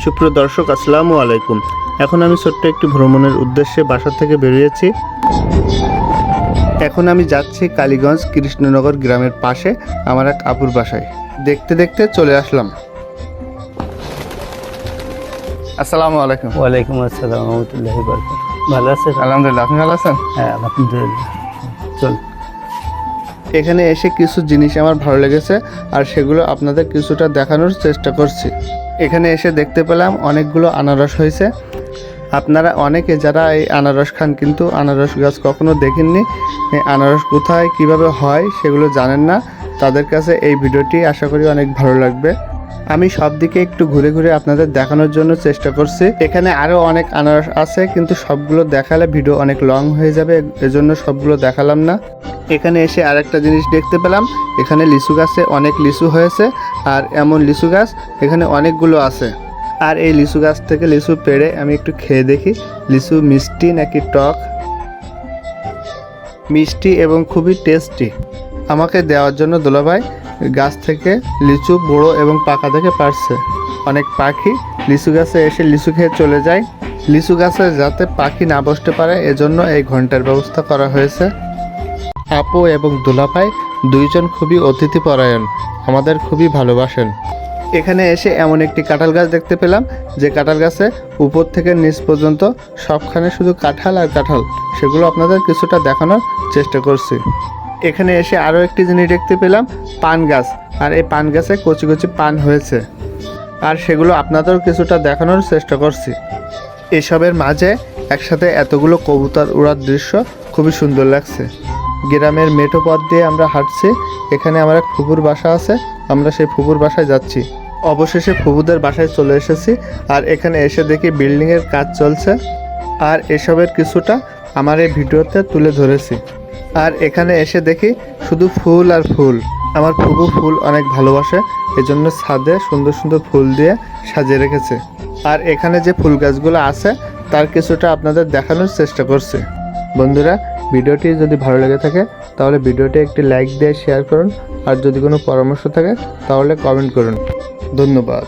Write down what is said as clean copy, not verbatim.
সুপ্রিয় দর্শক, আসসালামু আলাইকুম। এখন আমি ছোট্ট একটি ভ্রমণের উদ্দেশ্যে বাসা থেকে বেরিয়েছি। এখন আমি যাচ্ছি কালীগঞ্জ কৃষ্ণনগর গ্রামের পাশে আমার এক আপুর বাসায়। দেখতে দেখতে চলে আসলাম। আসসালামু আলাইকুম। ওয়ালাইকুম আসসালাম রহমতুল্লাহি বারাকাতুহু। ভালো আছেন? আলহামদুলিল্লাহ, আপনি ভালো আছেন? হ্যাঁ আলহামদুলিল্লাহ। চল। এখানে এসে কিছু জিনিস আমার ভালো লেগেছে আর সেগুলো আপনাদের কিছুটা দেখানোর চেষ্টা করছি। এখানে এসে দেখতে পেলাম অনেকগুলো আনারস হয়েছে। আপনারা অনেকে যারা এই আনারস খান কিন্তু আনারস গাছ কখনো দেখেননি, এই আনারস কোথায় কিভাবে হয় সেগুলো জানেন না, তাদের কাছে এই ভিডিওটি আশা করি অনেক ভালো লাগবে। আমি সব দিকে একটু ঘুরে ঘুরে আপনাদের দেখানোর জন্য চেষ্টা করছি। এখানে আরও অনেক আনারস আছে কিন্তু সবগুলো দেখালে ভিডিও অনেক লং হয়ে যাবে, এজন্য সবগুলো দেখালাম না। এখানে এসে আরেকটা জিনিস দেখতে পেলাম, এখানে লিচু গাছে অনেক লিচু হয়েছে আর এমন লিচু গাছ এখানে অনেকগুলো আছে। আর এই লিচু গাছ থেকে লিচু পেড়ে আমি একটু খেয়ে দেখি লিচু মিষ্টি নাকি টক। মিষ্টি এবং খুবই টেস্টি। আমাকে দেওয়ার জন্য দুলাভাই গাছ থেকে লিচু বড়ো এবং পাকা থেকে পারছে। অনেক পাখি লিচু গাছে এসে লিচু খেয়ে চলে যায়। লিচু গাছে যাতে পাখি না বসতে পারে এজন্য এই ঘন্টার ব্যবস্থা করা হয়েছে। আপু এবং দুলাভাই দুইজন খুবই অতিথিপরায়ণ, আমাদের খুবই ভালোবাসেন। এখানে এসে এমন একটি কাঁঠাল গাছ দেখতে পেলাম যে কাঁঠাল গাছে উপর থেকে নিচ পর্যন্ত সবখানে শুধু কাঁঠাল আর কাঁঠাল, সেগুলো আপনাদের কিছুটা দেখানোর চেষ্টা করছি। এখানে এসে আরও একটি জিনিস দেখতে পেলাম, পান গাছ। আর এই পান গাছে কচি কচি পান হয়েছে আর সেগুলো আপনাদেরও কিছুটা দেখানোর চেষ্টা করছি। এসবের মাঝে একসাথে এতগুলো কবুতর উড়ার দৃশ্য খুবই সুন্দর লাগছে। গ্রামের মেঠো পথ দিয়ে আমরা হাঁটছি। এখানে আমার এক ফুপুর বাসা আছে, আমরা সেই ফুপুর বাসায় যাচ্ছি। অবশেষে ফুপুদের বাসায় চলে এসেছি আর এখানে এসে দেখি বিল্ডিংয়ের কাজ চলছে আর এসবের কিছুটা আমার এই ভিডিওতে তুলে ধরেছি। আর এখানে এসে দেখি শুধু ফুল আর ফুল। আমার ফুপু ফুল অনেক ভালোবাসে, এজন্য ছাদে সুন্দর সুন্দর ফুল দিয়ে সাজিয়ে রেখেছে। আর এখানে যে ফুল গাছগুলো আছে তার কিছুটা আপনাদের দেখানোর চেষ্টা করছি। বন্ধুরা, ভিডিওটি যদি ভালো লেগে থাকে তাহলে ভিডিওটি একটি লাইক দিয়ে শেয়ার করুন আর যদি কোনো পরামর্শ থাকে তাহলে কমেন্ট করুন। ধন্যবাদ।